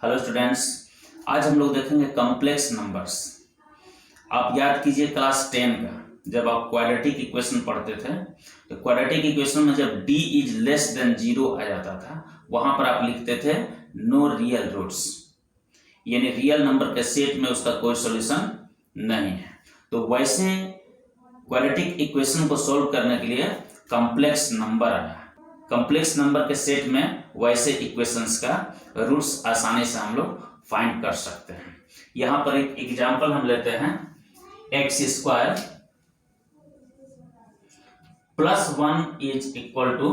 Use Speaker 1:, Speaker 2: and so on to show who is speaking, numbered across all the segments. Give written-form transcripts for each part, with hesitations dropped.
Speaker 1: Hello students, आज हम लोग देखेंगे कॉम्प्लेक्स नंबर्स। आप याद कीजिए क्लास 10 का जब आप क्वाड्रेटिक इक्वेशन पढ़ते थे तो क्वाड्रेटिक इक्वेशन में जब d इज लेस देन 0 आ जाता था वहां पर आप लिखते थे नो रियल रूट्स, यानी रियल नंबर के सेट में उसका कोई सॉल्यूशन नहीं है। तो वैसे क्वाड्रेटिक इक्वेशन को सोल्व करने के लिए कॉम्प्लेक्स नंबर आया। कॉम्प्लेक्स नंबर के सेट में वैसे इक्वेशंस का रूट्स आसानी से हम लोग फाइंड कर सकते हैं। यहां पर एक एग्जांपल हम लेते हैं, X square plus 1 is equal to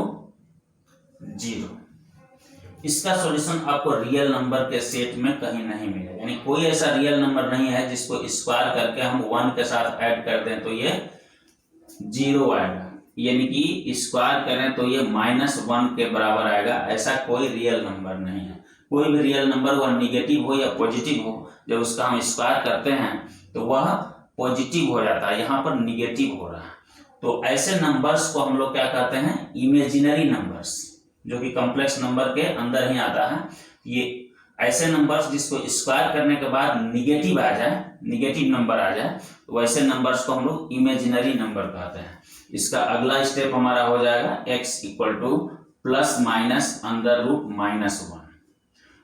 Speaker 1: 0। इसका सॉल्यूशन आपको रियल नंबर के सेट में कहीं नहीं मिलेगा, यानी कोई ऐसा रियल नंबर नहीं है जिसको स्क्वायर करके हम 1 के साथ ऐड कर दें तो ये 0 आएगा, यानी कि स्क्वायर करें तो ये -1 के बराबर आएगा। ऐसा कोई रियल नंबर नहीं है। कोई भी रियल नंबर वह निगेटिव हो या पॉजिटिव हो, जब उसका हम स्क्वायर करते हैं तो वह पॉजिटिव हो जाता है, यहाँ पर निगेटिव हो रहा है। तो ऐसे नंबर्स को हम लोग क्या कहते हैं, इमेजिनरी नंबर्स, जो कि कॉम्प्लेक्स नंबर के अंदर ही आता है। ये ऐसे नंबर्स जिसको स्क्वायर करने के बाद निगेटिव आ जाए, निगेटिव नंबर आ जाए, तो वैसे नंबर्स को हम लोग इमेजिनरी नंबर कहते हैं। इसका अगला स्टेप हमारा हो जाएगा x equal to plus minus under root -1।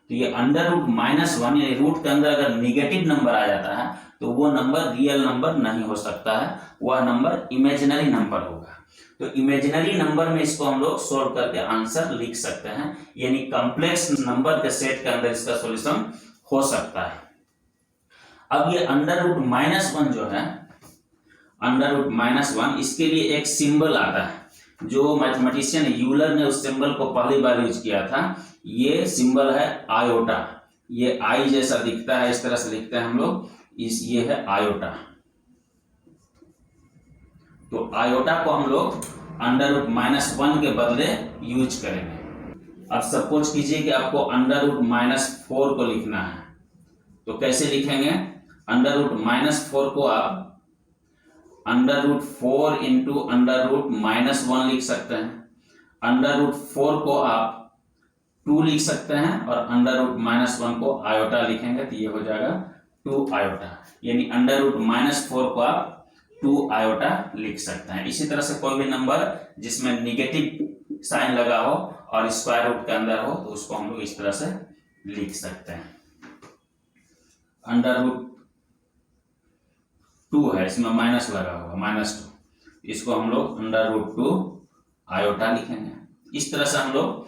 Speaker 1: तो ये अंडर रूट -1 यानी रूट के अंदर अगर निगेटिव नंबर आ जाता है तो वो नंबर रियल नंबर नहीं हो सकता है, वह नंबर इमेजिनरी नंबर होगा। तो इमेजिनरी नंबर में इसको हम लोग सोल्व करके आंसर लिख सकते हैं, यानी कॉम्प्लेक्स नंबर के सेट के अंदर इसका सॉल्यूशन हो सकता है। अब ये अंडर रूट -1 जो है, अंडर रूट -1, इसके लिए एक सिंबल आता है जो मैथमेटिशियन यूलर ने उस सिंबल को पहली बार यूज किया था। ये सिंबल है आयोटा। ये आई जैसा दिखता है, इस तरह से लिखते हैं हम लोग, ये है आयोटा। तो आयोटा को हम लोग अंडर रूट -1 के बदले यूज करेंगे। अब सपोज कीजिए कि आपको अंडर रूट -4 को लिखना है, तो कैसे लिखेंगे? अंडर रूट -4 को आप under root 4 into under root -1 लिख सकते हैं। अंडर रूट 4 को आप 2 लिख सकते हैं और अंडर रूट -1 को आयोटा लिखेंगे तो ये हो जाएगा 2 आयोटा, यानी अंडर रूट -4 को आप 2 आयोटा लिख सकते हैं। इसी तरह से कोई भी नंबर जिसमें निगेटिव साइन लगा हो और स्क्वायर रूट के अंदर हो तो उसको हम लोग इस तरह से लिख सकते हैं। अंडर रूट 2 है, इसमें माइनस लगा होगा, -2, इसको हम लोग अंडर रूट 2 आयोटा लिखेंगे। इस तरह से हम लोग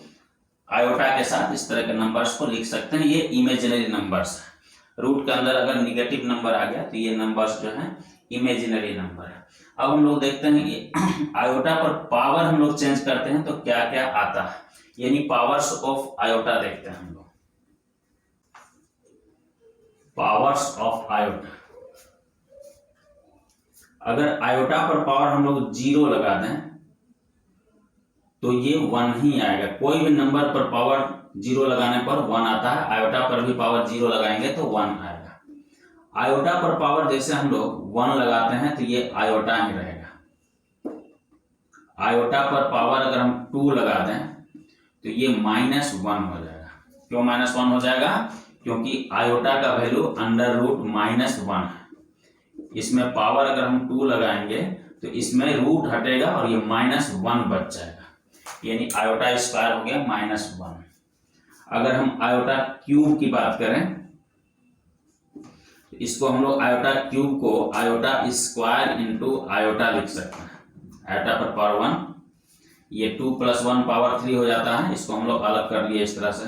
Speaker 1: आयोटा के साथ इस तरह के नंबर्स को लिख सकते हैं। ये इमेजिनरी नंबर्स है। रूट के अंदर अगर निगेटिव नंबर आ गया तो ये नंबर्स जो है इमेजिनरी नंबर है। अब हम लोग देखते हैं कि आयोटा पर पावर हम लोग चेंज करते हैं तो क्या क्या आता है, यानी पावर्स ऑफ आयोटा देखते हैं हम लोग। पावर्स ऑफ आयोटा, अगर आयोटा पर पावर हम लोग 0 लगा दें तो ये 1 ही आएगा। कोई भी नंबर पर पावर 0 लगाने पर 1 आता है, आयोटा पर भी पावर 0 लगाएंगे तो 1 आएगा। आयोटा पर पावर जैसे हम लोग 1 लगाते हैं तो ये आयोटा ही रहेगा। आयोटा पर पावर अगर हम 2 लगा दें तो ये -1 हो जाएगा। क्यों -1 हो जाएगा? क्योंकि आयोटा का वैल्यू अंडर रूट -1 है। इसमें पावर अगर हम 2 लगाएंगे तो इसमें रूट हटेगा और ये -1 बच जाएगा, यानी आयोटा स्क्वायर हो गया -1। अगर हम आयोटा क्यूब की बात करें तो इसको हम लोग आयोटा क्यूब को आयोटा स्क्वायर इंटू आयोटा लिख सकते हैं। आयोटा पर पावर 1, ये 2 + 1 पावर 3 हो जाता है, इसको हम लोग अलग कर लिए इस तरह से।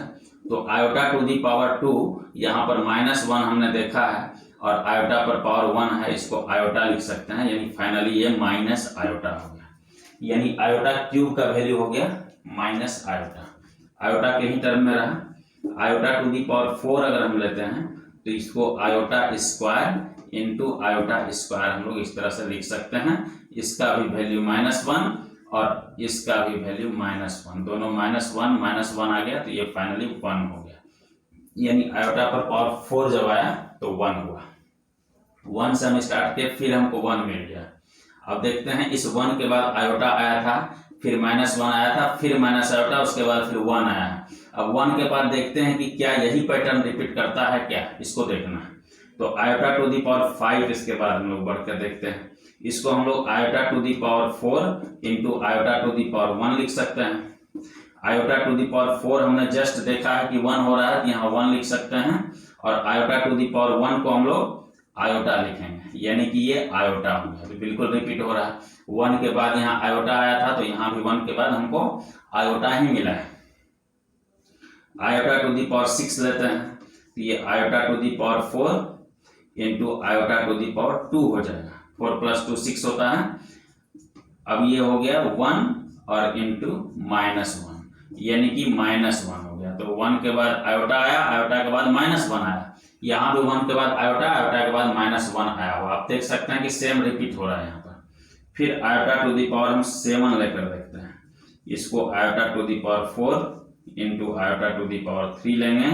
Speaker 1: तो आयोटा टू दी पावर 2, यहाँ पर -1 हमने देखा है और आयोटा पर पावर 1 है, इसको आयोटा लिख सकते हैं, यानी फाइनली ये माइनस आयोटा हो गया, यानी आयोटा क्यूब का वैल्यू हो गया माइनस आयोटा। आयोटा के ही टर्म में रहा। आयोटा टू दी पावर 4 अगर हम लेते हैं तो इसको iota square into iota square हम लोग इस तरह से लिख सकते हैं। इसका भी वैल्यू -1 और इसका भी वैल्यू -1, दोनों -1 आ गया तो ये फाइनली 1 हो गया, यानी आयोटा पर पावर 4 जब आया तो 1 हुआ। 1 से हम स्टार्ट किए, फिर हमको 1 मिल गया। अब देखते हैं इस 1 के बाद आयोटा आया था, फिर -1 आया था, फिर माइनस आयोटा, उसके बाद फिर 1 आया है। अब 1 के बाद देखते हैं कि क्या यही पैटर्न रिपीट करता है क्या, इसको देखना है। तो आयोटा टू दी पावर 5 इसके बाद हम लोग बढ़कर देखते हैं। इसको हम लोग iota to the power 4 into iota to the power 1 लिख सकते हैं। आयोटा टू दी पावर 4 हमने जस्ट देखा है कि 1 हो रहा है, तो यहाँ 1 लिख सकते हैं। और आयोटा टू दी पावर 1 को हम लोग आयोटा लिखेंगे, यानी कि ये आयोटा हो गया, बिल्कुल रिपीट हो रहा है। 1 के बाद यहाँ आयोटा आया था, तो यहाँ भी 1 के बाद हमको आयोटा ही मिला है। आयोटा टू दी पावर 6 लेते हैं, तो ये iota to the power 4 into iota to the power 2 हो जाएगा। 4 + 2 6 होता है। अब ये हो गया 1 और इंटू -1, यानी कि -1 हो गया। तो 1 के बाद आयोटा आया, आयोटा के बाद -1 आया। यहाँ भी 1 के बाद आयोटा, आयोटा के बाद -1 आया हुआ। आप देख सकते हैं कि सेम रिपीट हो रहा है यहाँ पर। फिर आयोटा टू दी पावर हम 7 लेकर देखते हैं। इसको iota to the power 4 into iota to the power 3 लेंगे,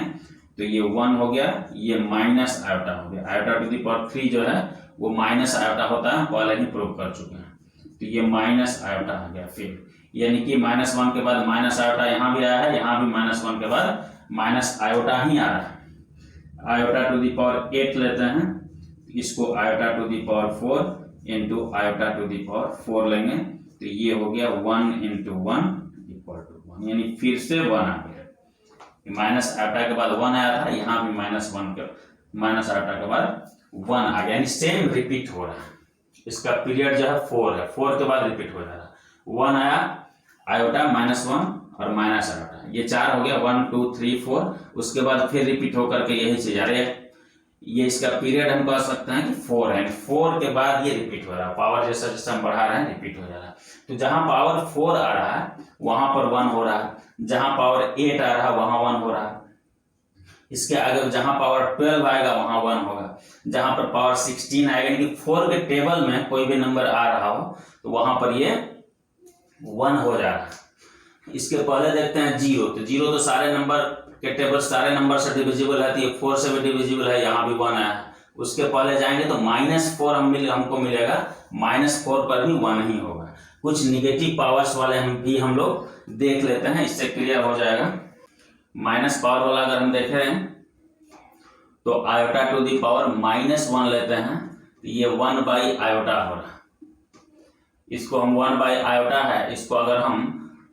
Speaker 1: तो ये 1 हो गया, ये माइनस आयोटा हो गया। आयोटा टू दी पावर 3 जो है वो माइनस आयोटा होता है, पहले ही प्रूव कर चुके हैं। तो ये माइनस आयोटा आ गया। फिर यानी कि -1 के बाद माइनस आयोटा यहाँ भी आया है, यहाँ भी -1 के बाद माइनस आयोटा ही आ रहा है। आयोटा टू दी पावर 8 लेते हैं, इसको iota to the power 4 into iota to the power 4 लेंगे, तो ये हो गया 1 इंटू 1 इक्वल टू 1, यानी फिर से 1 आ गया। माइनस आयोटा के बाद 1 आया था, यहाँ भी माइनस आयोटा के बाद 1 आ गया, यानी सेम रिपीट हो रहा है। इसका पीरियड जो है 4 है, 4 के बाद रिपीट हो जा रहा है। 1 आया, आयोटा -1 और माइनस आयोटा, ये 4 हो गया, 1 2 3 4। उसके बाद फिर रिपीट होकर के यही चीज आ रही है। ये इसका पीरियड हम कह सकते हैं कि 4 है। 4 के बाद ये रिपीट हो रहा है, पावर जैसा जैसा हम बढ़ा रहे हैं रिपीट हो जा रहा है। तो जहां पावर 4 आ रहा है वहां पर 1 हो रहा है, जहां पावर 8 आ रहा है वहां 1 हो रहा है। इसके आगे जहां पावर 12 आएगा वहां 1 होगा, जहां पर पावर 16 आएगा, यानी कि 4 के टेबल में कोई भी नंबर आ रहा हो तो वहां पर ये 1 हो जा रहा है। इसके पहले देखते हैं 0, तो 0 तो सारे नंबर के टेबल सारे नंबर से डिविजिबल है, तो ये 4 से भी डिविजिबल है, यहाँ भी 1 आया है। उसके पहले जाएंगे तो -4 हमको मिलेगा, -4 पर भी 1 ही होगा। कुछ निगेटिव पावर्स वाले हम लोग देख लेते हैं, इससे क्लियर हो जाएगा। माइनस पावर वाला अगर हम देख रहे हैं तो आयोटा टू दी पावर -1 लेते हैं, तो ये 1 बाई आयोटा हो रहा है। इसको हम 1 बाई आयोटा है, इसको अगर हम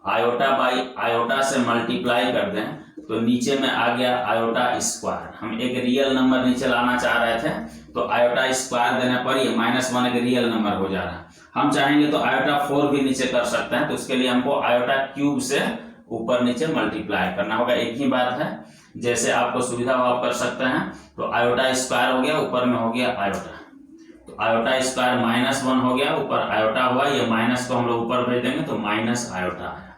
Speaker 1: आयोटा बाई आयोटा से मल्टीप्लाई कर दें तो नीचे में आ गया आयोटा स्क्वायर। हम एक रियल नंबर नीचे लाना चाह रहे थे, तो आयोटा स्क्वायर देने पर ये -1 एक रियल नंबर हो जा रहा है। हम चाहेंगे तो आयोटा 4 भी नीचे कर सकते हैं, तो उसके लिए हमको आयोटा क्यूब से ऊपर नीचे मल्टीप्लाई करना होगा। एक ही बात है, जैसे आपको सुविधा हो आप कर सकते हैं। तो आयोटा स्क्वायर हो गया, ऊपर में हो गया आयोटा, तो आयोटा स्क्वायर -1 हो गया, ऊपर आयोटा हुआ, ये माइनस को हम लोग ऊपर भेज देंगे तो माइनस आयोटा आया।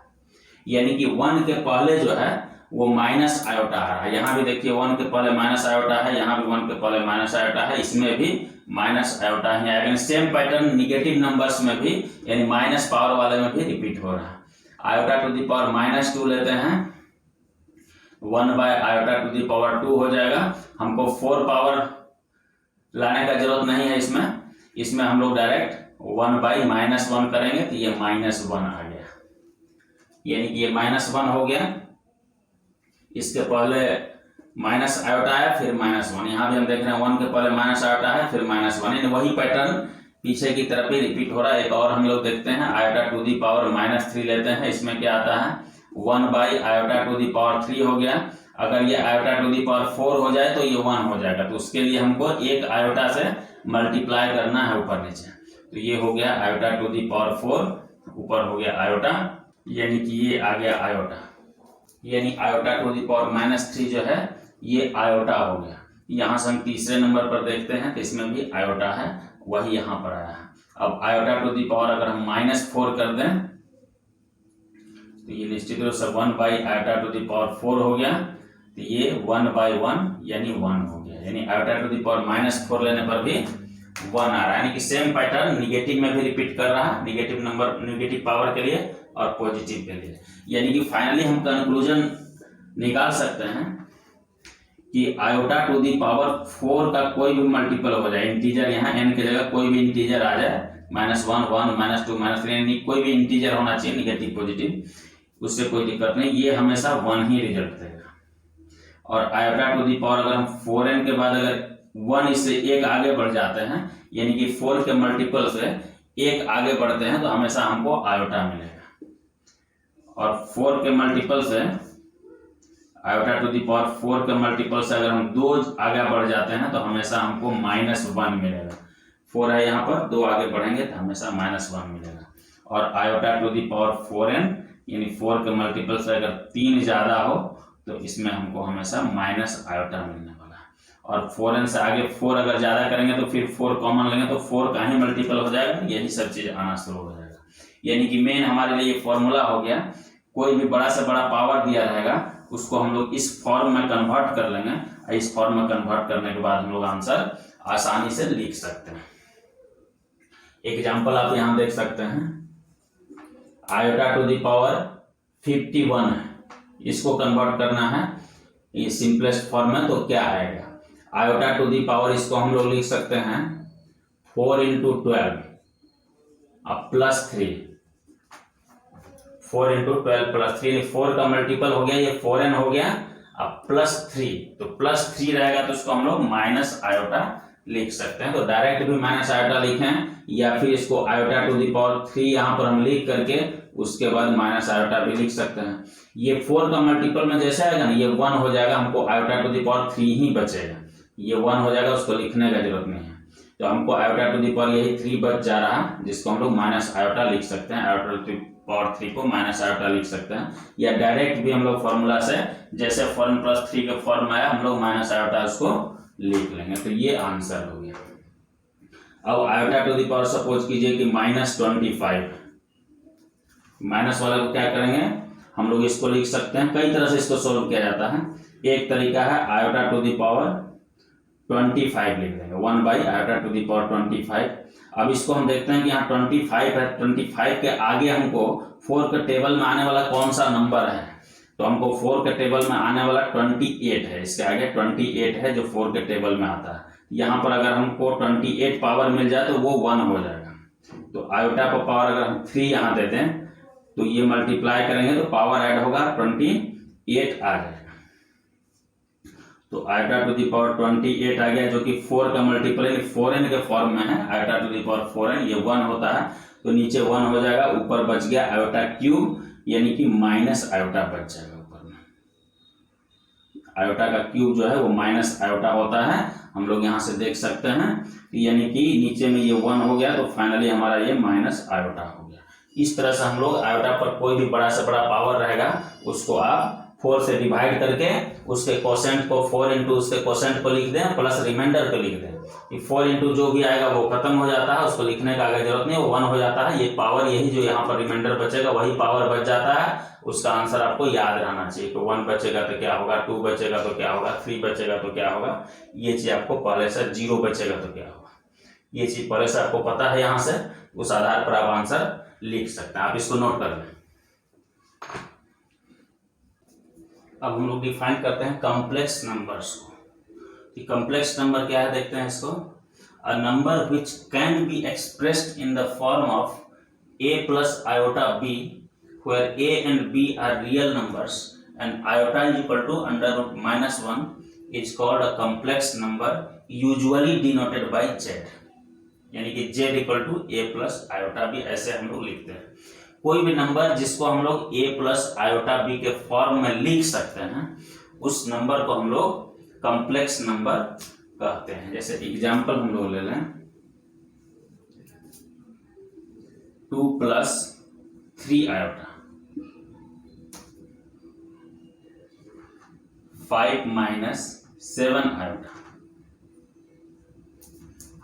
Speaker 1: यानी कि 1 के पहले जो है वो माइनस आयोटा आ रहा है। यहाँ भी देखिए 1 के पहले माइनस आयोटा है, यहाँ भी 1 के पहले माइनस आयोटा है, इसमें भी माइनस आयोटा ही आएगा। सेम पैटर्न निगेटिव नंबर्स में भी, यानी माइनस पावर वाले में भी रिपीट हो रहा है। आयोटा टू दी पावर -2 लेते हैं, 1 by iota to the power 2 हो जाएगा। हमको 4 पावर लाने का जरूरत नहीं है इसमें हम लोग डायरेक्ट 1 बाई -1 करेंगे, तो ये -1 आ गया, यानी कि ये -1 हो गया। इसके पहले माइनस आयोटा है, फिर -1। यहाँ भी हम देख रहे हैं 1 के पहले माइनस आयोटा है, फिर -1, यानी वही पैटर्न पीछे की तरफ ही रिपीट हो रहा है। एक और हम लोग देखते हैं, आयोटा टू दी पावर -3 लेते हैं। इसमें क्या आता है, 1 by iota to the power 3 हो गया। अगर ये आयोटा टू दी पावर 4 हो जाए तो ये 1 हो जाएगा, तो उसके लिए हमको एक आयोटा से मल्टीप्लाई करना है ऊपर नीचे। तो ये हो गया आयोटा टू दी पावर 4, ऊपर हो गया आयोटा, यानी कि ये आ गया आयोटा, यानी आयोटा टू दी पावर -3 जो है ये आयोटा हो गया। यहाँ से हम तीसरे नंबर पर देखते हैं, तो इसमें भी आयोटा है, वही यहाँ पर आया है। अब आयोटा टू दी पावर अगर हम -4 कर दें तो ये निश्चित रूप से 1 by iota to the power 4 हो गया, तो ये 1 बाई 1 यानी 1 हो गया। यानी आयोटा टू दी पावर -4 लेने पर भी 1 आ रहा है, यानी कि सेम पैटर्न निगेटिव में भी रिपीट कर रहा है, निगेटिव नंबर निगेटिव पावर के लिए और पॉजिटिव के लिए। यानी कि फाइनली हम कंक्लूजन निकाल सकते हैं कि आयोटा टू दी पावर 4 का कोई भी मल्टीपल हो जाए, इंटीजर यहाँ n की जगह कोई भी इंटीजर आ जाए, -1 1 -2 -3, यानी कोई भी इंटीजर होना चाहिए निगेटिव पॉजिटिव, उससे कोई दिक्कत नहीं, ये हमेशा 1 ही रिजल्ट देगा। और आयोटा टू दी पावर अगर हम 4n के बाद अगर 1 इससे एक आगे बढ़ जाते हैं, यानी कि 4 के मल्टीपल से एक आगे बढ़ते हैं, तो हमेशा हमको आयोटा मिलेगा। और 4 के मल्टीपल से आयोटा टू दी पावर 4 के मल्टीपल से अगर हम 2 आगे बढ़ जाते हैं तो हमेशा हमको -1 मिलेगा। 4 है यहाँ पर, 2 आगे बढ़ेंगे तो हमेशा -1 मिलेगा। और iota to the power 4n यानी 4 के मल्टीपल से अगर 3 ज्यादा हो तो इसमें हमको हमेशा माइनस आयोटा मिलने वाला है। और 4n से आगे 4 अगर ज्यादा करेंगे तो फिर 4 कॉमन लेंगे तो 4 का ही मल्टीपल हो जाएगा, यही सब चीज आना शुरू हो जाएगा। यानी कि मेन हमारे लिए फॉर्मूला हो गया, कोई भी बड़ा से बड़ा पावर दिया रहेगा उसको हम लोग इस फॉर्म में कन्वर्ट कर लेंगे। इस फॉर्म में कन्वर्ट करने के बाद हम लोग आंसर आसानी से लिख सकते हैं। एग्जाम्पल आप यहां देख सकते हैं, आयोटा टू दी पावर 51 है, इसको कन्वर्ट करना है ये सिंपलेस्ट फॉर्म में, तो क्या आएगा? आयोटा टू दी पावर इसको हम लोग लिख सकते हैं 4 इंटू 12 अब प्लस 3, 4 इंटू 12 प्लस 3, 4 का मल्टीपल हो गया, ये 4n हो गया। अब प्लस 3, तो प्लस 3 रहेगा तो इसको हम लोग माइनस आयोटा लिख सकते हैं। तो डायरेक्ट भी माइनस आयोटा लिखें या फिर इसको आयोटा टू दी पावर 3 यहाँ पर हम लिख करके उसके बाद माइनस आयोटा भी लिख सकते हैं। ये 4 का मल्टीपल में जैसे आएगा ना, ये 1 हो जाएगा, हमको आयोटा टू दी पावर 3 ही बचेगा, ये 1 हो जाएगा, उसको लिखने का जरूरत नहीं है। तो हमको आयोटा टू दी पावर यही 3 बच जा रहा है, जिसको हम लोग माइनस आयोटा लिख सकते हैं। आयोटा टू दी पावर 3 को माइनस आयोटा लिख सकते हैं, या डायरेक्ट भी हम लोग फॉर्मूला से जैसे 4 प्लस 3 का फॉर्म आया हम लोग माइनस आयोटा उसको लिख लेंगे। तो ये आंसर हो गया। अब iota to the power suppose कीजिए कि -25, माइनस वाले को क्या करेंगे हम लोग, इसको लिख सकते हैं, कई तरह से इसको सोल्व किया जाता है। एक तरीका है आयोटा टू दी पावर 25 लिख देंगे, 1 by iota to the power 25। अब इसको हम देखते हैं कि यहाँ 25 है, 25 के आगे हमको 4 के टेबल में आने वाला कौन सा नंबर है, तो हमको 4 के टेबल में आने वाला 28 है, इसके आगे 28 है जो 4 के टेबल में आता है। यहाँ पर अगर हमको 28 पावर मिल जाए तो वो 1 हो जाएगा। तो आयोटा पर पावर अगर हम 3 यहाँ देते हैं तो ये मल्टीप्लाई करेंगे तो पावर ऐड होगा 28 आ जाएगा। तो आयोटा टू दी पावर 28 आ गया, जो कि 4 का मल्टीपल है, 4n के फॉर्म में है। Iota to the power 4n ये 1 होता है, तो नीचे 1 हो जाएगा, ऊपर बच गया आयोटा क्यूब यानी कि माइनस आयोटा बच जाएगा ऊपर में। आयोटा का क्यूब जो है वो माइनस आयोटा होता है, हम लोग यहाँ से देख सकते हैं। यानी कि नीचे में ये 1 हो गया तो फाइनली हमारा ये माइनस आयोटा हो गया। इस तरह से हम लोग आयोटा पर कोई भी बड़ा से बड़ा पावर रहेगा उसको आप 4 से डिवाइड करके उसके कोसेंट को 4 इंटू उसके कोसेंट को लिख दें प्लस रिमाइंडर को लिख दें। 4 इंटू जो भी आएगा वो खत्म हो जाता है, उसको लिखने का आगे जरूरत नहीं, वो 1 हो जाता है। ये पावर यही जो यहाँ पर रिमाइंडर बचेगा वही पावर बच जाता है, उसका आंसर आपको याद रहना चाहिए। तो 1 बचेगा तो क्या होगा, 2 बचेगा तो क्या होगा, 3 बचेगा तो क्या होगा, ये चीज आपको पहले से, 0 बचेगा तो क्या होगा, ये चीज पहले से आपको पता है। यहाँ से उस आधार पर आप आंसर लिख सकते हैं, आप इसको नोट कर लें। अब हम लोग डिफाइन करते हैं कॉम्प्लेक्स नंबर्स को। कि कॉम्प्लेक्स नंबर क्या है देखते हैं इसको। A number which can be expressed in the form of a plus iota b where a and b are real numbers and iota is equal to √-1 is called a complex number usually denoted by z। यानी कि z equal to a plus iota b, ऐसे हम लोग लिखते हैं। कोई भी number जिसको हम लोग a प्लस आयोटा b के फॉर्म में लिख सकते हैं उस नंबर को हम लोग कॉम्प्लेक्स नंबर कहते हैं। जैसे एग्जांपल हम लोग ले लें 2 प्लस 3 आयोटा, 5 माइनस 7 आयोटा।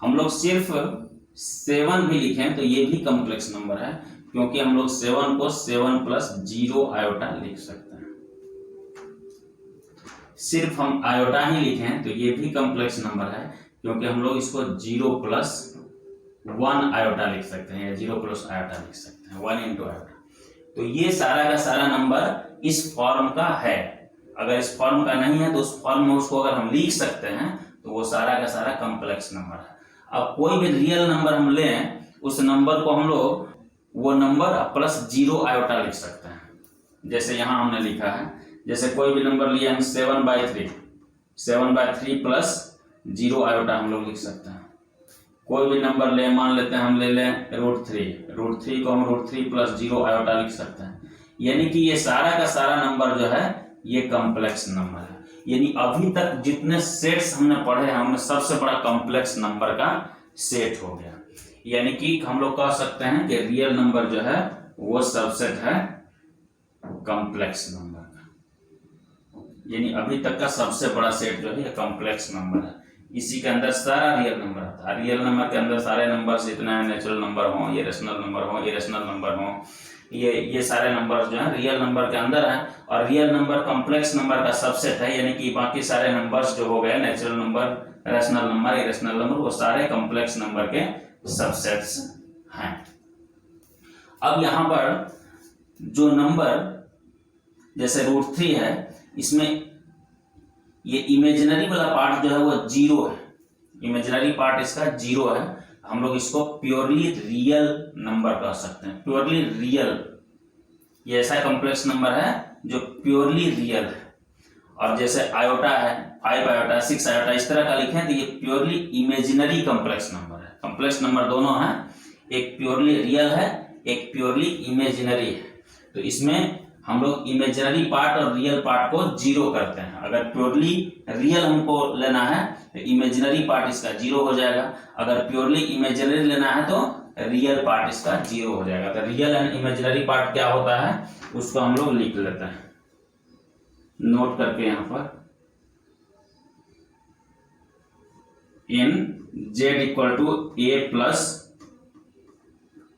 Speaker 1: हम लोग सिर्फ 7 भी लिखें तो ये भी कॉम्प्लेक्स नंबर है, क्योंकि हम लोग 7 को 7 प्लस 0 आयोटा लिख सकते हैं। सिर्फ हम आयोटा ही लिखें तो ये भी कॉम्प्लेक्स नंबर है, क्योंकि हम लोग इसको 0 प्लस 1 आयोटा लिख सकते हैं, या 0 प्लस आयोटा लिख सकते हैं, 1 इंटू आयोटा। तो ये सारा का सारा नंबर इस फॉर्म का है। अगर इस फॉर्म का नहीं है तो उस फॉर्म में उसको अगर हम लिख सकते हैं तो वो सारा का सारा कॉम्प्लेक्स नंबर है। अब कोई भी रियल नंबर हम लें, उस नंबर को हम लोग वो नंबर प्लस 0 आयोटा लिख सकते हैं। जैसे यहाँ हमने लिखा है, जैसे कोई भी नंबर लिया हम 7/3 प्लस 0 आयोटा हम लोग लिख सकते हैं। कोई भी नंबर ले, मान लेते हैं हम ले लें √3 को हम √3 प्लस 0 आयोटा लिख सकते हैं। यानी कि ये सारा का सारा नंबर जो है ये कॉम्प्लेक्स नंबर है। यानी अभी तक जितने सेट्स हमने पढ़े हैं हमने सबसे बड़ा कॉम्प्लेक्स नंबर का सेट हो गया। यानी कि हम लोग कह सकते हैं कि रियल नंबर जो है वो सबसेट है कॉम्प्लेक्स नंबर का। यानी अभी तक का सबसे बड़ा सेट जो है ये कॉम्प्लेक्स नंबर है। इसी के अंदर सारा रियल नंबर आता है। रियल नंबर के अंदर सारे नंबर जितने हैं, नेचुरल नंबर हो, ये रेशनल नंबर हो, इरेशनल नंबर हो, ये सारे नंबर जो है रियल नंबर के अंदर है। और रियल नंबर कॉम्प्लेक्स नंबर का सबसेट है। यानी कि बाकी सारे नंबर्स जो हो गए, natural number, rational number, irrational number, वो सारे कॉम्प्लेक्स नंबर के सबसेट्स हैं। अब यहाँ पर जो नंबर जैसे √3 है, इसमें ये इमेजिनरी वाला पार्ट जो है वो 0 है। इमेजिनरी पार्ट इसका 0 है। हम लोग इसको प्योरली रियल नंबर कह सकते हैं। प्योरली रियल, ये ऐसा कॉम्प्लेक्स नंबर है जो प्योरली रियल है। और जैसे आयोटा है, 5 आयोटा, 6 आयोटा, इस तरह का लिखें तो ये प्योरली इमेजिनरी कॉम्प्लेक्स नंबर है। कॉम्प्लेक्स नंबर दोनों हैं, एक प्योरली रियल है, एक प्योरली इमेजिनरी है। तो इसमें हम लोग इमेजिनरी पार्ट और रियल पार्ट को 0 करते हैं। अगर प्योरली रियल हमको लेना है तो इमेजिनरी पार्ट इसका 0 हो जाएगा। अगर प्योरली इमेजिनरी लेना है तो रियल पार्ट इसका 0 हो जाएगा। तो रियल एंड इमेजिनरी पार्ट क्या होता है उसको हम लोग लिख लेते हैं, नोट करके यहां पर। In z equal to a plus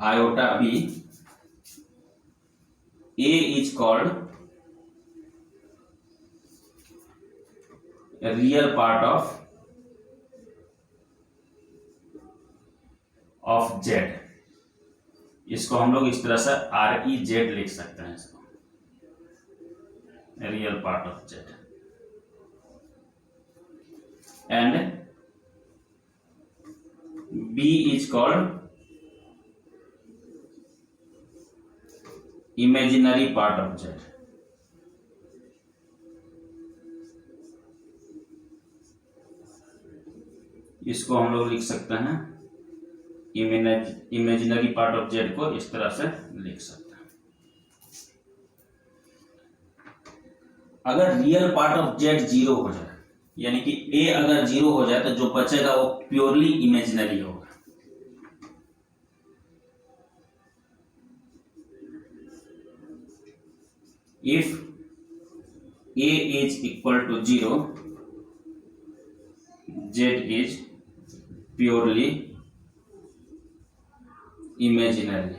Speaker 1: iota b, a is called a real part of z। इसको हम लोग इस तरह से REZ लिख सकते हैं, इसको real part of z। And b is called imaginary part of z। इसको हम लोग लिख सकते हैं, इमेजिनरी पार्ट ऑफ z को इस तरह से लिख सकते हैं। अगर रियल पार्ट ऑफ z 0 हो जाए, यानी कि a अगर 0 हो जाए तो जो बचेगा वो प्योरली इमेजिनरी होगा। If a is equal to 0, z is purely imaginary।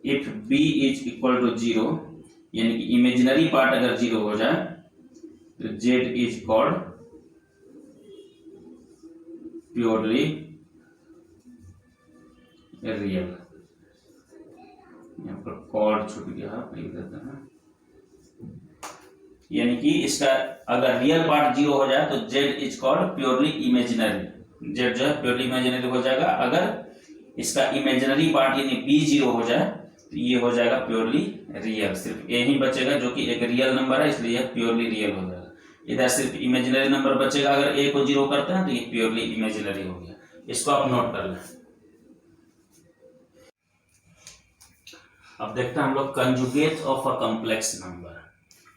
Speaker 1: If b is equal to 0, यानी कि इमेजिनरी पार्ट अगर 0 हो जाए तो z is called purely real. यहाँ पर कॉर्ड छूट गया, लिख देते हैं। यानी कि इसका अगर रियल पार्ट 0 हो जाए तो z is called purely imaginary. z जो है प्योरली इमेजिनरी हो जाएगा। अगर इसका इमेजिनरी पार्ट यानी b 0 हो जाए तो ये हो जाएगा प्योरली रियल। सिर्फ a ही बचेगा जो कि एक रियल नंबर है, इसलिए प्योरली रियल हो जाएगा। इधर सिर्फ इमेजिनरी नंबर बचेगा। अगर a को 0 करते हैं तो ये प्योरली इमेजिनरी हो गया। इसको आप नोट कर लें। अब देखते हैं हम लोग conjugate of a complex number.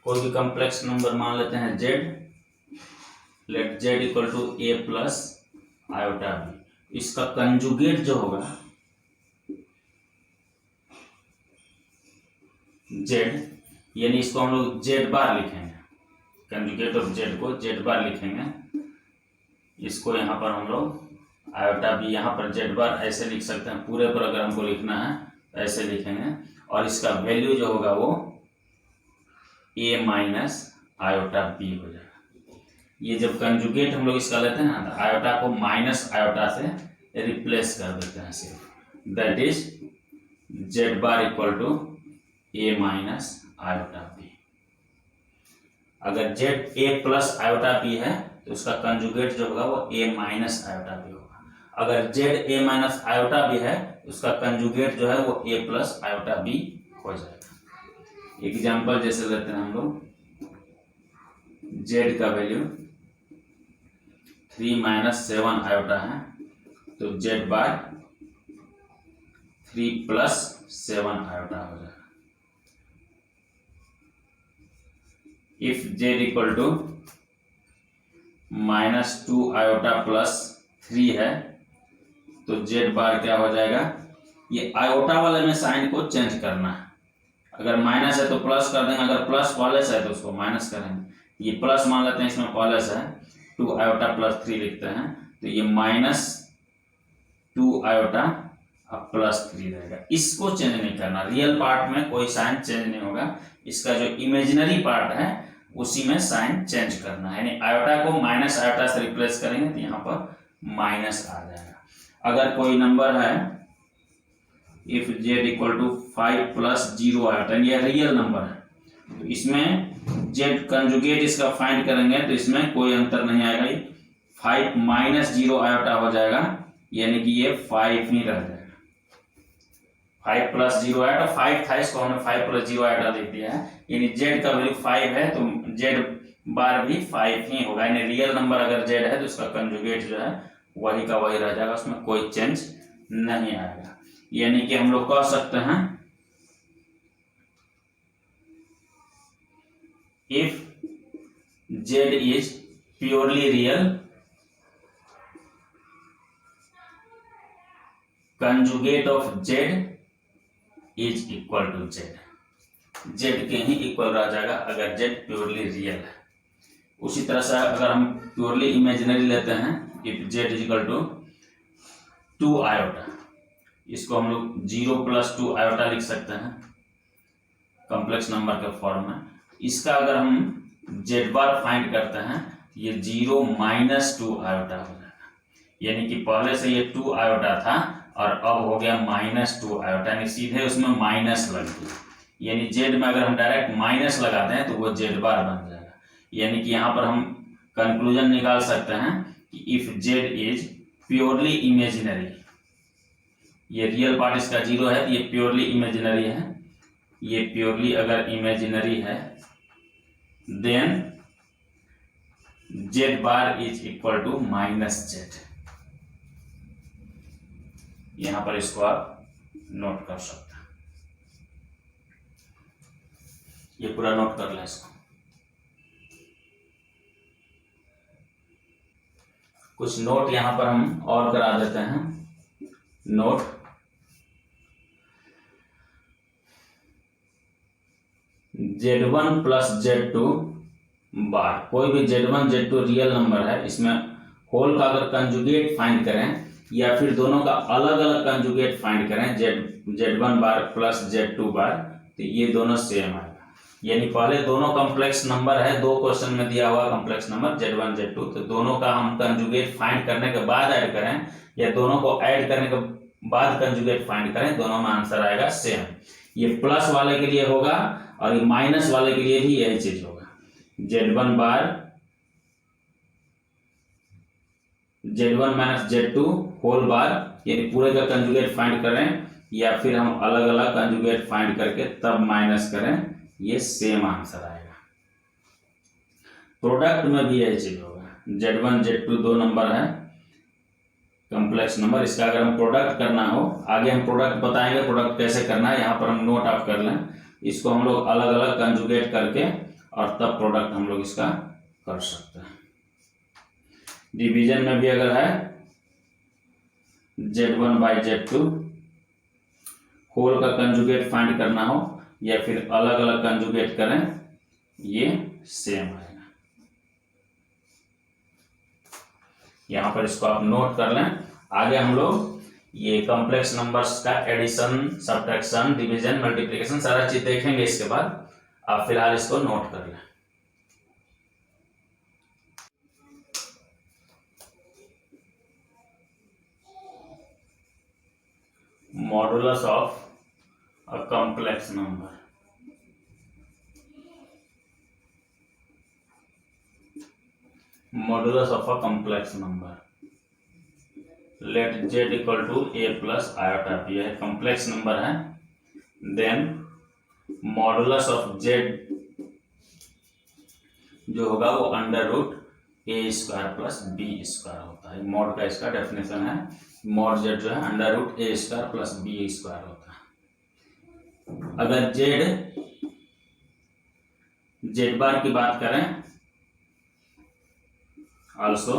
Speaker 1: कोई भी कॉम्प्लेक्स नंबर मान लेते हैं z, let z equal to a plus iota b। इसका कंजुगेट जो होगा z, यानी इसको हम लोग z बार लिखेंगे। कंजुगेट ऑफ z को z बार लिखेंगे। इसको यहाँ पर हम लोग आयोटा b, यहाँ पर z बार ऐसे लिख सकते हैं। पूरे पर अगर हमको लिखना है ऐसे लिखेंगे। और इसका वैल्यू जो होगा वो a माइनस आयोटा b हो जाएगा। ये जब कंजुगेट हम लोग इसका लेते हैं ना, तो आयोटा को माइनस आयोटा से रिप्लेस कर देते हैं सिर्फ। That is z bar equal to a minus iota b। अगर z a plus iota b है तो उसका कंजुगेट जो होगा वो a माइनस आयोटा b होगा। अगर Z A minus iota B है उसका कंजुगेट जो है वो ए प्लस आयोटा बी हो जाएगा। एग्जाम्पल जैसे लेते हैं हम लोग, जेड का वैल्यू 3 माइनस 7 आयोटा है तो जेड बार 3 प्लस 7 आयोटा हो जाएगा। If Z equal to -2 iota plus 3 है तो जेड बार क्या हो जाएगा, ये आयोटा वाले में साइन को चेंज करना है। अगर माइनस है तो प्लस कर देंगे, अगर प्लस प्लस है तो उसको माइनस करेंगे। ये प्लस मान लेते हैं, इसमें प्लस है 2 आयोटा प्लस 3 लिखते हैं तो ये -2 आयोटा अब +3 रहेगा। इसको चेंज नहीं करना, रियल पार्ट में कोई साइन चेंज नहीं होगा, इसका जो इमेजिनरी पार्ट है उसी में साइन चेंज करना है। यानी आयोटा को माइनस आयोटा से रिप्लेस करेंगे तो यहाँ पर माइनस आ जाएगा। अगर कोई नंबर है if Z equal to 5 plus 0 iota, ये रियल नंबर है तो इसमें जेड कंजुगेट इसका फाइंड करेंगे तो इसमें कोई अंतर नहीं आएगा, 5 माइनस 0 आयोटा हो जाएगा, यानी कि ये 5 ही रह जाएगा। 5 प्लस 0 आयोटा 5 था, इसको हमने 5 प्लस 0 आयोटा लिख दिया है, यानी जेड का वैल्यू 5 है तो जेड बार भी 5 ही होगा। यानी रियल नंबर अगर जेड है तो उसका कंजुगेट जो है वही का वही रह जाएगा, उसमें कोई चेंज नहीं आएगा। यानी कि हम लोग कह सकते हैं if Z is purely real, conjugate of Z is equal to Z, Z के ही इक्वल रह जाएगा अगर जेड प्योरली रियल है। उसी तरह से अगर हम प्योरली इमेजिनरी लेते हैं, if Z is equal to 2 iota, इसको हम लोग 0 प्लस 2 आयोटा लिख सकते हैं कॉम्प्लेक्स नंबर के फॉर्म में। इसका अगर हम जेड बार फाइंड करते हैं ये 0 माइनस 2 आयोटा हो जाएगा, यानी कि पहले से ये 2 आयोटा था और अब हो गया -2 आयोटा, यानी सीधे उसमें माइनस लग गया। यानी जेड में अगर हम डायरेक्ट माइनस लगाते हैं तो वो जेड बार बन जाएगा। यानी कि यहाँ पर हम कंक्लूजन निकाल सकते हैं कि if Z is purely imaginary, ये रियल पार्ट इसका 0 है तो ये प्योरली इमेजिनरी है, ये प्योरली अगर इमेजिनरी है then z bar is equal to -z। यहां पर इसको आप नोट कर सकते हैं, ये पूरा नोट कर लें इसको। कुछ नोट यहां पर हम और करा देते हैं। नोट, Z1 प्लस Z2 बार, कोई भी Z1 Z2 रियल नंबर है, इसमें होल का अगर कंजुगेट फाइंड करें या फिर दोनों का अलग अलग कंजुगेट फाइंड करें, Z1 बार प्लस Z2 बार, तो ये दोनों सेम आएगा। यानी पहले दोनों कॉम्प्लेक्स नंबर है, 2 क्वेश्चन में दिया हुआ कॉम्प्लेक्स नंबर Z1 Z2, तो दोनों का हम कंजुगेट फाइंड करने के बाद ऐड करें या दोनों को ऐड करने के बाद कंजुगेट फाइंड करें, दोनों में आंसर आएगा सेम। ये प्लस वाले के लिए होगा और ये माइनस वाले के लिए भी यही चीज होगा। Z1 बार Z1 minus Z2 whole bar, यानी पूरे का कंजुगेट फाइंड करें या फिर हम अलग अलग कंजुगेट फाइंड करके तब माइनस करें, ये सेम आंसर आएगा। प्रोडक्ट में भी यही चीज होगा। Z1 Z2 दो नंबर है कॉम्प्लेक्स नंबर, इसका अगर हम प्रोडक्ट करना हो, आगे हम प्रोडक्ट बताएंगे प्रोडक्ट कैसे करना है, यहाँ पर हम नोट आप कर लें। इसको हम लोग अलग अलग कंजुगेट करके और तब प्रोडक्ट हम लोग इसका कर सकते हैं। डिवीजन में भी अगर है Z1 बाई Z2 होल का कंजुगेट फाइंड करना हो या फिर अलग अलग कंजुगेट करें, ये सेम आएगा। यहां पर इसको आप नोट कर लें। आगे हम लोग ये कॉम्प्लेक्स नंबर्स का एडिशन, सब्ट्रैक्शन, डिवीजन, मल्टीप्लिकेशन सारा चीज देखेंगे इसके बाद। आप फिलहाल इसको नोट कर लें। Modulus of a complex number, modulus of a complex number let z equal to a plus iota b, यह कॉम्प्लेक्स नंबर है। देन मॉडुलस ऑफ z जो होगा वो under root a square plus b square होता है। Mod का इसका definition है, मॉड z जो है under root a square plus b square होता है। अगर z बार की बात करें, ऑल्सो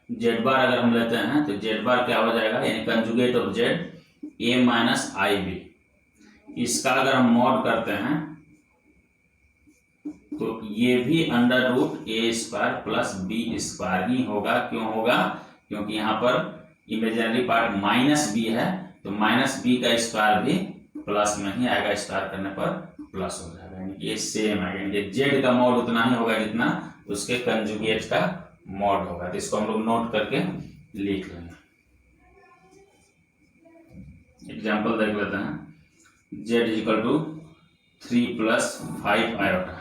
Speaker 1: z बार अगर हम लेते हैं तो z बार क्या हो जाएगा, यानी conjugate of z a minus i b. इसका अगर हम मॉड करते हैं तो ये भी under root a square plus b square ही होगा। क्यों होगा, क्योंकि यहाँ पर इमेजिनरी पार्ट माइनस बी है, तो माइनस बी का स्क्वायर भी प्लस में ही आएगा, स्क्वायर करने पर प्लस हो जाएगा, यानी ये सेम है। यानी जेड का मॉड उतना ही होगा जितना उसके कंजुगेट का मॉड होगा। तो इसको हम लोग नोट करके लिख लेंगे। एग्जाम्पल देख लेते हैं। z equal to 3 plus 5 iota,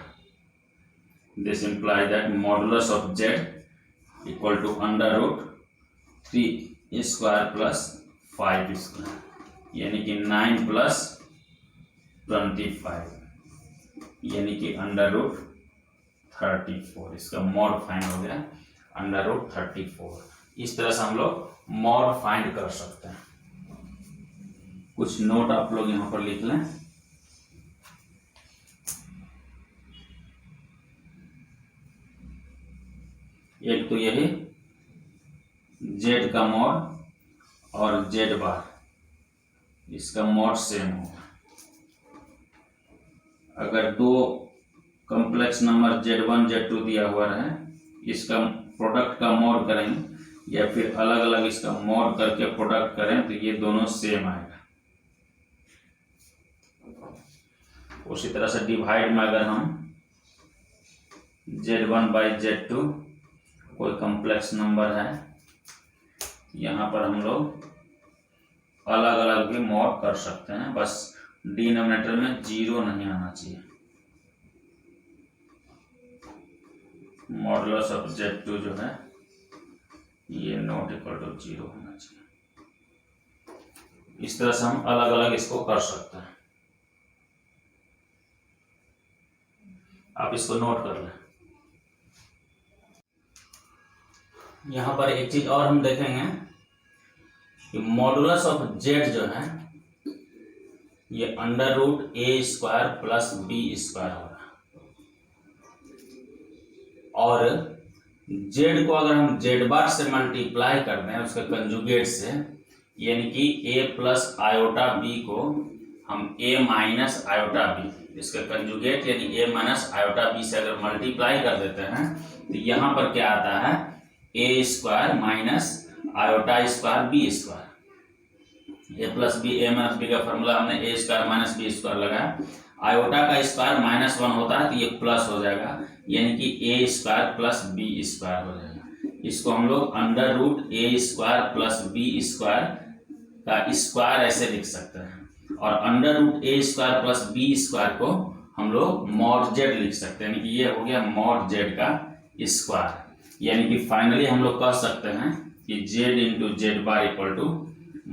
Speaker 1: this imply that modulus of z equal to under root 3 square plus 5 square, यानी कि 9 प्लस 25, यानी कि अंडर रूट 34। इसका मॉड फाइंड हो गया अंडर रूट 34। इस तरह से हम लोग मॉड फाइंड कर सकते हैं। कुछ नोट आप लोग यहां पर लिख लें। एक तो यही z का मॉड और z बार, इसका मॉड सेम होगा। अगर दो कॉम्प्लेक्स नंबर z1 z2 दिया हुआ है, इसका प्रोडक्ट का मॉड करेंगे या फिर अलग अलग इसका मॉड करके प्रोडक्ट करें तो ये दोनों सेम आएगा। उसी तरह से डिवाइड में अगर हम z1 बाई z2 कोई कॉम्प्लेक्स नंबर है, यहाँ पर हम लोग अलग अलग भी मॉड कर सकते हैं, बस डिनोमिनेटर में 0 नहीं आना चाहिए। मॉडुलस ऑफ z2 जो है ये नॉट इक्वल टू 0 होना चाहिए। इस तरह से हम अलग अलग इसको कर सकते हैं। आप इसको नोट कर लें। यहां पर एक चीज और हम देखेंगे कि मॉडुलस ऑफ z जो है ये under root a square plus b square होगा, और z को अगर हम z बार से मल्टीप्लाई कर दें उसके कंजुगेट से, यानी कि a प्लस आयोटा b को हम a माइनस आयोटा b, इसके कंजुगेट यानी a माइनस आयोटा b से अगर मल्टीप्लाई कर देते हैं तो यहाँ पर क्या आता है, a square minus iota square b square. a plus b, a minus b का फॉर्मूला हमने a square minus b square लगाया। आयोटा का स्क्वायर -1 होता है तो ये प्लस हो जाएगा, यानी कि a square plus b square हो जाएगा। इसको हम लोग under root a square plus b square का स्क्वायर ऐसे लिख सकते हैं, और under root a square plus b square को हम लोग मॉड जेड लिख सकते हैं, यानी कि ये हो गया मॉड जेड का स्क्वायर। यानी कि फाइनली हम लोग कह सकते हैं कि z into z bar equal to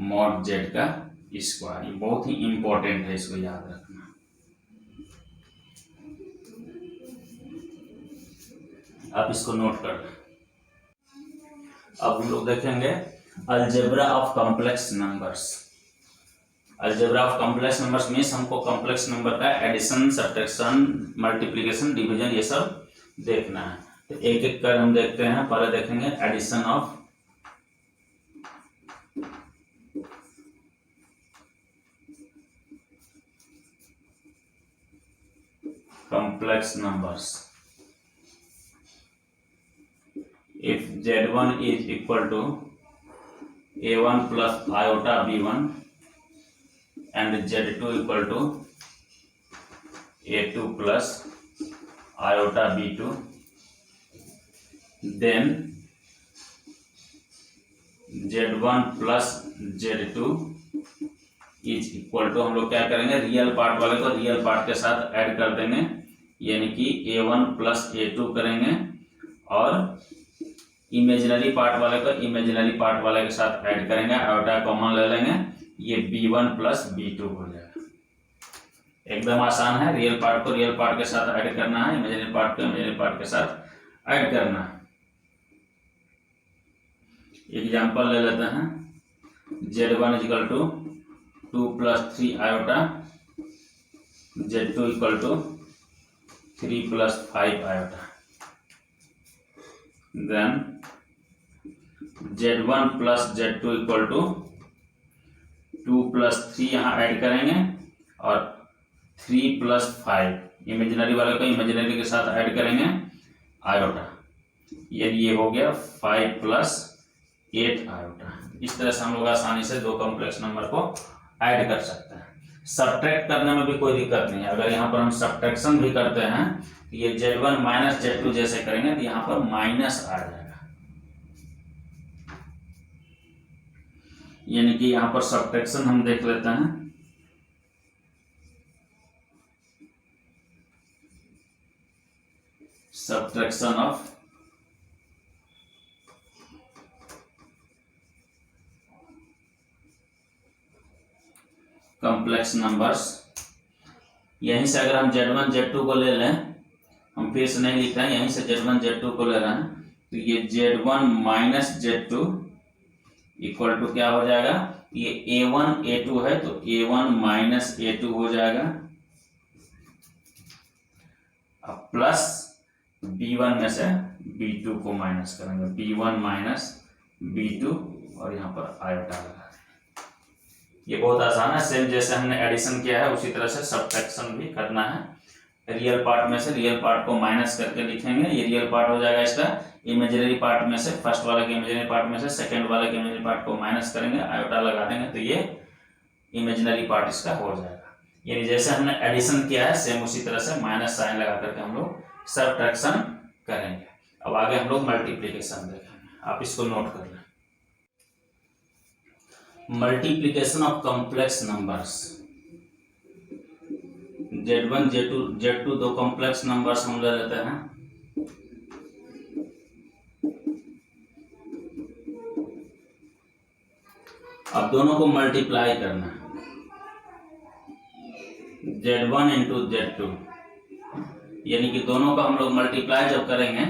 Speaker 1: mod z का स्क्वायर। ये बहुत ही इंपॉर्टेंट है, इसको याद रखना। आप इसको नोट कर लें। अब हम लोग देखेंगे algebra of complex numbers. Algebra of complex numbers means हमको कॉम्प्लेक्स नंबर का एडिशन, सब्ट्रैक्शन, मल्टीप्लिकेशन, डिवीजन ये सब देखना है। तो एक एक कर हम देखते हैं। पहले देखेंगे addition of complex numbers. If z1 is equal to a1 plus iota b1 and z2 equal to a2 plus iota b2, then z1 plus z2 is equal to, हम लोग क्या करेंगे, रियल पार्ट वाले को रियल पार्ट के साथ add कर देंगे, यानी कि a1 प्लस a2 करेंगे और इमेजिनरी पार्ट वाले को इमेजिनरी पार्ट वाले के साथ ऐड करेंगे, आयोटा कॉमन ले लेंगे, ये b1 प्लस b2 हो जाएगा। एकदम आसान है, रियल पार्ट को रियल पार्ट के साथ ऐड करना है, इमेजिनरी पार्ट को इमेजिनरी पार्ट के साथ ऐड करना है। एग्जाम्पल ले लेते हैं, z1 equal to 2 plus 3 iota, z2 equal to 3 plus 5 iota, then z1 plus z2 equal to 2 plus 3 यहाँ ऐड करेंगे और 3 प्लस 5 इमेजिनरी वाले को इमेजिनरी के साथ ऐड करेंगे आयोटा, ये हो गया 5 प्लस 8 आयोटा। इस तरह से हम लोग आसानी से दो कॉम्प्लेक्स नंबर को ऐड कर सकते हैं। सब्ट्रैक्ट करने में भी कोई दिक्कत नहीं है। अगर यहाँ पर हम सब्ट्रैक्शन भी करते हैं तो ये z1 माइनस z2 जैसे करेंगे तो यहाँ पर माइनस आ जाएगा, यानी कि यहाँ पर सब्ट्रैक्शन हम देख लेते हैं। सब्ट्रैक्शन ऑफ कॉम्प्लेक्स नंबर्स, यहीं से अगर हम z1 z2 को ले लें, हम फिर से नहीं लिख रहे हैं, यहीं से z1 z2 को ले रहे हैं, तो ये z1 minus z2 equal to क्या हो जाएगा, ये a1 a2 है तो a1 माइनस a2 हो जाएगा, अब प्लस b1 में से b2 को माइनस करेंगे, b1 माइनस b2 और यहाँ पर आयोटा लगा। ये बहुत आसान है, सेम जैसे हमने एडिशन किया है उसी तरह से सब्ट्रैक्शन भी करना है। रियल पार्ट में से रियल पार्ट को माइनस करके लिखेंगे, ये रियल पार्ट हो जाएगा इसका, इमेजिनरी पार्ट में से फर्स्ट वाले के इमेजिनरी पार्ट में से सेकंड वाले के इमेजिनरी पार्ट को माइनस करेंगे, आयोटा लगा देंगे तो ये इमेजिनरी पार्ट इसका हो जाएगा। यानी जैसे हमने एडिशन किया है सेम उसी तरह से माइनस साइन लगा करके हम लोग सब्ट्रैक्शन करेंगे। अब आगे हम लोग मल्टीप्लीकेशन देखेंगे, आप इसको नोट कर लें। Multiplication of complex numbers, z1 z2 दो कॉम्प्लेक्स नंबर्स हम ले लेते हैं, अब दोनों को मल्टीप्लाई करना है, z1 इंटू z2, यानी कि दोनों का हम लोग मल्टीप्लाई जब करेंगे,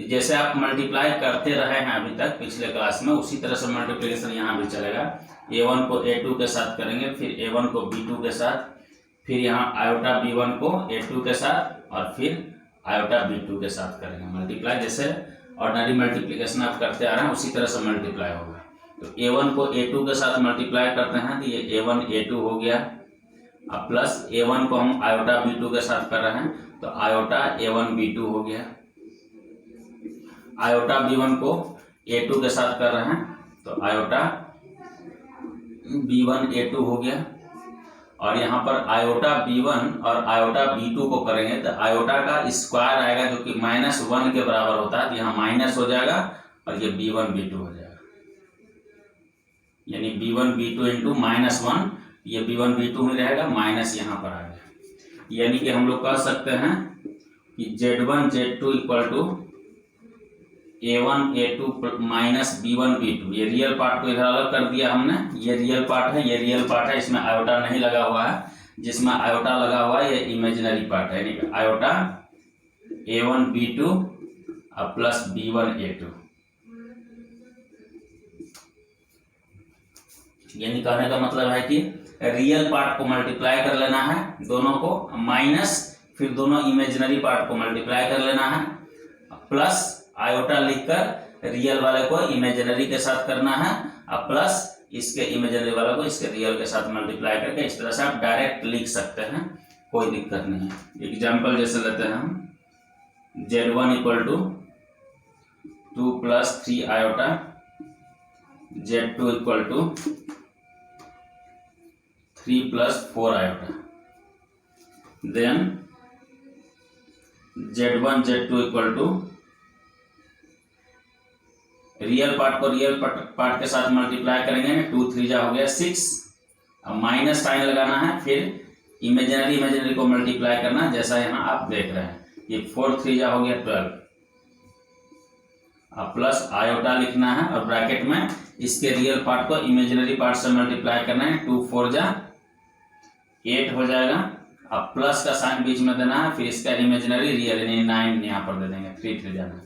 Speaker 1: जैसे आप मल्टीप्लाई करते रहे हैं अभी तक पिछले क्लास में, उसी तरह से मल्टीप्लिकेशन यहाँ भी चलेगा। a1 को a2 के साथ करेंगे, फिर a1 को b2 के साथ, फिर यहाँ आयोटा b1 को a2 के साथ और फिर आयोटा b2 के साथ करेंगे मल्टीप्लाई। जैसे ऑर्डिनरी मल्टीप्लिकेशन आप करते आ रहे हैं उसी तरह से मल्टीप्लाई होगा। तो a1 को a2 के साथ मल्टीप्लाई करते हैं तो ये a1 a2 हो गया, अब प्लस a1 को हम आयोटा b2 के साथ कर रहे हैं तो आयोटा a1 b2 हो गया, आयोटा b1 को a2 के साथ कर रहे हैं तो आयोटा b1 a2 हो गया, और यहाँ पर आयोटा b1 और आयोटा b2 को करेंगे तो आयोटा का स्क्वायर आएगा जो कि -1 के बराबर होता है, तो यहाँ माइनस हो जाएगा और ये b1 b2 हो जाएगा, यानी b1 b2 इंटू -1, ये b1 b2 में रहेगा, माइनस यहाँ पर आ गया। यानी कि हम लोग कह सकते हैं कि z1 z2 equal to a1 a2 minus b1 b2, ये रियल पार्ट को इधर अलग कर दिया हमने, ये रियल पार्ट है, ये रियल पार्ट है, इसमें आयोटा नहीं लगा हुआ है, जिसमें आयोटा लगा हुआ है ये इमेजिनरी पार्ट है, यानी कि आयोटा a1 b2 और प्लस b1 a2। यानी कहने का मतलब है कि रियल पार्ट को मल्टीप्लाई कर लेना है दोनों को, माइनस फिर दोनों इमेजिनरी पार्ट को मल्टीप्लाई कर लेना है, प्लस आयोटा लिखकर रियल वाले को इमेजिनरी के साथ करना है, अब प्लस इसके इमेजिनरी वाले को इसके रियल के साथ मल्टीप्लाई करके इस तरह से आप डायरेक्ट लिख सकते हैं, कोई दिक्कत नहीं है। एग्जाम्पल जैसे लेते हैं हम, z1 equal to 2 plus 3 iota, z2 equal to 3 plus 4 iota, then z1 z2 equal to real part को रियल पार्ट के साथ मल्टीप्लाई करेंगे, 2 3 जा हो गया 6, अब माइनस साइन लगाना है, फिर इमेजिनरी को मल्टीप्लाई करना, जैसा यहाँ आप देख रहे हैं, ये 4 3 जा हो गया 12, प्लस आयोटा लिखना है और ब्रैकेट में इसके रियल पार्ट को इमेजिनरी पार्ट से मल्टीप्लाई करना है। 2 4 जा 8 हो जाएगा। अब प्लस का साइन बीच में देना है, फिर इसका इमेजिनरी रियल यानी 9 यहाँ पर दे देंगे, 3 3 जाना।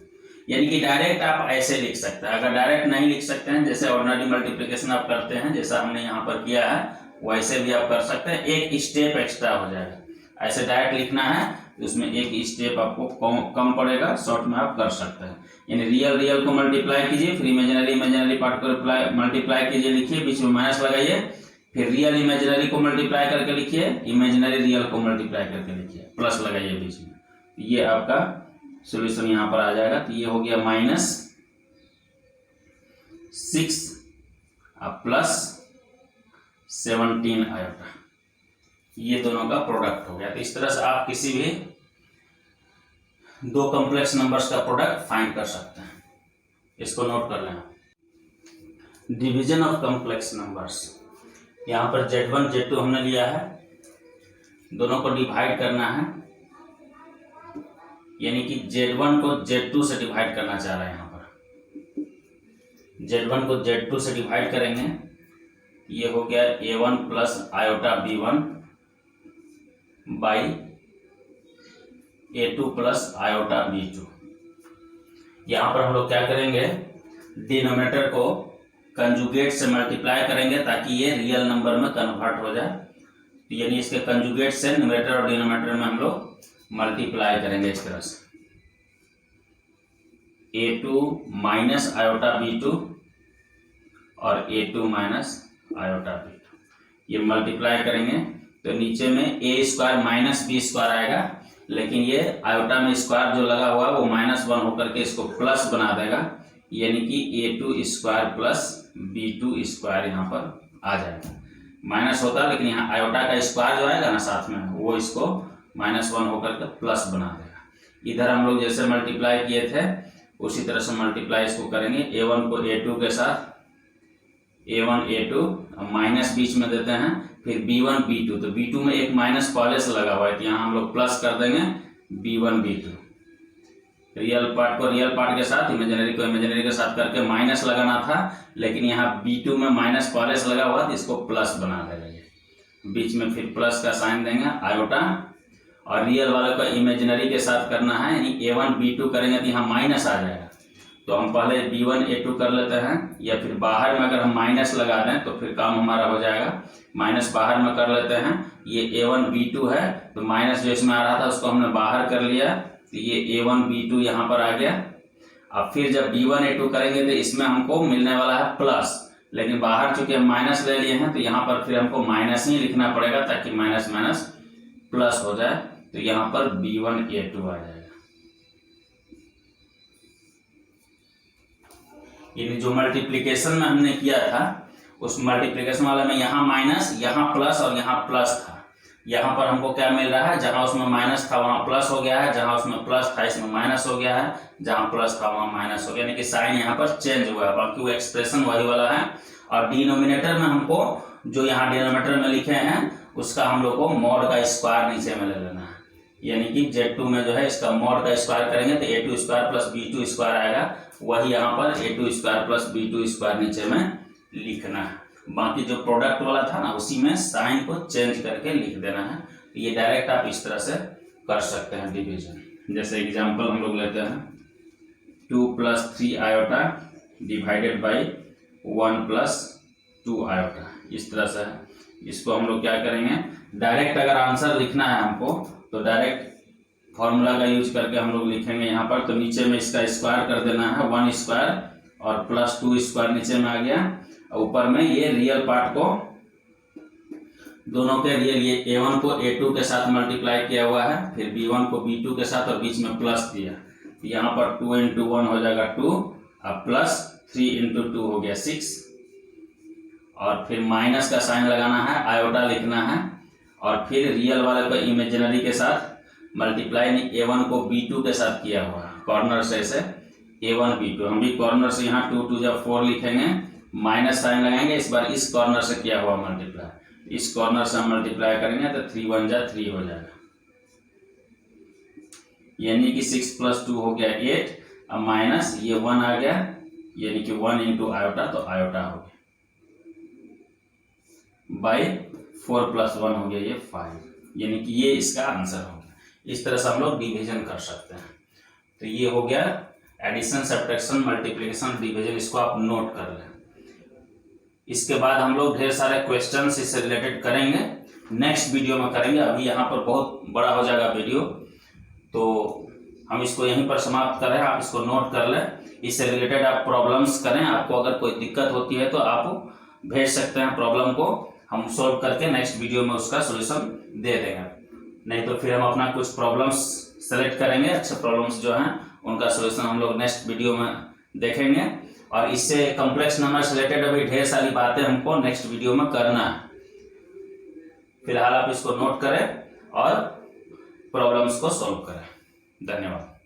Speaker 1: यानी कि डायरेक्ट आप ऐसे लिख सकते हैं। अगर डायरेक्ट नहीं लिख सकते हैं, जैसे ऑर्डिनरी मल्टीप्लिकेशन आप करते हैं जैसा हमने यहाँ पर किया है, वैसे भी आप कर सकते हैं। एक स्टेप एक्स्ट्रा हो जाएगा। ऐसे डायरेक्ट लिखना है तो उसमें एक स्टेप आपको कम पड़ेगा, शॉर्ट में आप कर सकते हैं। यानी रियल रियल को मल्टीप्लाई कीजिए, फिर इमेजिनरी पार्ट को मल्टीप्लाई कीजिए, लिखिए, बीच में माइनस लगाइए, फिर रियल इमेजिनरी को मल्टीप्लाई करके लिखिए, इमेजिनरी रियल को मल्टीप्लाई करके लिखिए, प्लस लगाइए बीच में। ये आपका सॉल्यूशन यहाँ पर आ जाएगा। तो ये हो गया -6 प्लस 17 आयोटा, ये दोनों का प्रोडक्ट हो गया। तो इस तरह से आप किसी भी दो कॉम्प्लेक्स नंबर्स का प्रोडक्ट फाइंड कर सकते हैं। इसको नोट कर लें। डिवीजन ऑफ कॉम्प्लेक्स नंबर्स, यहाँ पर Z1 Z2 हमने लिया है, दोनों को डिवाइड करना है, यानी कि Z1 को Z2 से डिवाइड करना चाह रहे हैं। यहाँ पर Z1 को Z2 से डिवाइड करेंगे, ये हो गया A1 plus iota B1 by A2 plus iota B2। यहाँ पर हम लोग क्या करेंगे, डिनोमिनेटर को कंजुगेट से मल्टीप्लाई करेंगे ताकि ये रियल नंबर में कन्वर्ट हो जाए। तो यानी इसके कंजुगेट से न्यूमरेटर और डिनोमिनेटर में हम लोग मल्टीप्लाई करेंगे इस तरह से। A2 माइनस आयोटा B2 और A2 माइनस आयोटा B2, ये मल्टीप्लाई करेंगे तो नीचे में A square minus B square आएगा, लेकिन ये आयोटा में स्क्वायर जो लगा हुआ है वो -1 होकर के इसको प्लस बना देगा, यानी कि A2 square plus B2 square यहाँ पर आ जाएगा। माइनस होता है लेकिन यहाँ आयोटा का स्क्वायर जो आएगा ना साथ में, वो इसको -1 होकर के प्लस बना देगा। इधर हम लोग जैसे मल्टीप्लाई किए थे उसी तरह से मल्टीप्लाई इसको करेंगे। A1 को A2 के साथ, A1 A2 माइनस बीच में देते हैं, फिर B1 B2, तो B2 में एक माइनस पहले से लगा हुआ है तो यहाँ हम लोग प्लस कर देंगे B1 B2। रियल पार्ट को रियल पार्ट के साथ, इमेजिनरी को इमेजिनरी के साथ करके माइनस लगाना था, लेकिन यहाँ B2 में माइनस पहले से लगा हुआ तो इसको प्लस बना देगा। ये बीच में फिर प्लस का साइन देंगे आयोटा, और रियल वाले को इमेजिनरी के साथ करना है, यानी A1 B2 करेंगे तो यहाँ माइनस आ जाएगा। तो हम पहले B1 A2 कर लेते हैं, या फिर बाहर में अगर हम माइनस लगा दें तो फिर काम हमारा हो जाएगा। माइनस बाहर में कर लेते हैं, ये A1 B2 है तो माइनस जो इसमें आ रहा था उसको हमने बाहर कर लिया, तो ये A1 B2 यहाँ पर आ गया। अब फिर जब B1 A2 करेंगे तो इसमें हमको मिलने वाला है प्लस, लेकिन बाहर चूंकि हम माइनस ले लिए हैं तो यहाँ पर फिर हमको माइनस ही लिखना पड़ेगा ताकि माइनस माइनस प्लस हो जाए। तो यहाँ पर B1 A2 आ जाएगा। यानी जो मल्टीप्लिकेशन में हमने किया था उस मल्टीप्लिकेशन वाला में यहाँ माइनस, यहाँ प्लस और यहाँ प्लस था। यहाँ पर हमको क्या मिल रहा है, जहाँ उसमें माइनस था वहाँ प्लस हो गया है, जहाँ उसमें प्लस था इसमें माइनस हो गया है, जहाँ प्लस था वहाँ माइनस हो गया, यानी कि साइन यहाँ पर चेंज हुआ है, बाकी वो एक्सप्रेशन वही वाला है। और डिनोमिनेटर में हमको जो यहाँ डिनोमिनेटर में लिखे हैं उसका हम लोग को मॉड का स्क्वायर नीचे में ले लेना है, यानी कि Z2 में जो है इसका मॉड का स्क्वायर करेंगे तो A2 square plus B2 square आएगा, वही यहाँ पर A2 square plus B2 square नीचे में लिखना है। बाकी जो प्रोडक्ट वाला था ना उसी में साइन को चेंज करके लिख देना है। तो ये डायरेक्ट आप इस तरह से कर सकते हैं डिवीजन। जैसे एग्जांपल हम लोग लेते हैं 2 + 3 आयोटा डिवाइडेड बाई 1 + 2 आयोटा, इस तरह से है। इसको हम लोग क्या करेंगे, डायरेक्ट अगर आंसर लिखना है हमको तो डायरेक्ट फॉर्मूला का यूज करके हम लोग लिखेंगे यहाँ पर। तो नीचे में इसका स्क्वायर कर देना है, 1 स्क्वायर और प्लस 2 स्क्वायर नीचे में आ गया, और ऊपर में ये रियल पार्ट को दोनों के रियल, ये A1 को A2 के साथ मल्टीप्लाई किया हुआ है, फिर B1 को B2 के साथ और बीच में प्लस दिया। तो यहाँ पर 2 × 1 हो जाएगा 2, अब प्लस 3 × 2 हो गया 6, और फिर माइनस का साइन लगाना है, आयोटा लिखना है, और फिर रियल वाले को इमेजिनरी के साथ मल्टीप्लाई, A1 को B2 के साथ किया हुआ है कॉर्नर से, ऐसे A1 B2, हम भी कॉर्नर से यहाँ 2 × 2 = 4 लिखेंगे, माइनस साइन लगाएंगे, इस बार इस कॉर्नर से किया हुआ मल्टीप्लाई, इस कॉर्नर से हम मल्टीप्लाई करेंगे तो 3 × 1 = 3 हो जाएगा, यानी कि 6 + 2 हो गया 8, अब माइनस ये 1 आ गया, यानी कि 1 इंटू आयोटा, तो आयोटा हो गया बाई 4 + 1 हो गया ये 5, यानी कि ये इसका आंसर हो गया। इस तरह से हम लोग डिवीजन कर सकते हैं। तो ये हो गया एडिशन, सब्ट्रैक्शन, मल्टीप्लिकेशन, डिवीजन, इसको आप नोट कर लें। इसके बाद हम लोग ढेर सारे क्वेश्चंस इससे रिलेटेड करेंगे, नेक्स्ट वीडियो में करेंगे। अभी यहाँ पर बहुत बड़ा हो जाएगा वीडियो, तो हम इसको यहीं पर समाप्त करें। आप इसको नोट कर लें, इससे रिलेटेड आप प्रॉब्लम्स करें। आपको अगर कोई दिक्कत होती है तो आप भेज सकते हैं प्रॉब्लम को, हम सॉल्व करके नेक्स्ट वीडियो में उसका सॉल्यूशन दे देंगे। नहीं तो फिर हम अपना कुछ प्रॉब्लम्स सेलेक्ट करेंगे, अच्छे प्रॉब्लम्स जो हैं उनका सॉल्यूशन हम लोग नेक्स्ट वीडियो में देखेंगे। और इससे कॉम्प्लेक्स नंबर से रिलेटेड अभी ढेर सारी बातें हमको नेक्स्ट वीडियो में करना है। फिलहाल आप इसको नोट करें और प्रॉब्लम्स को सॉल्व करें। धन्यवाद।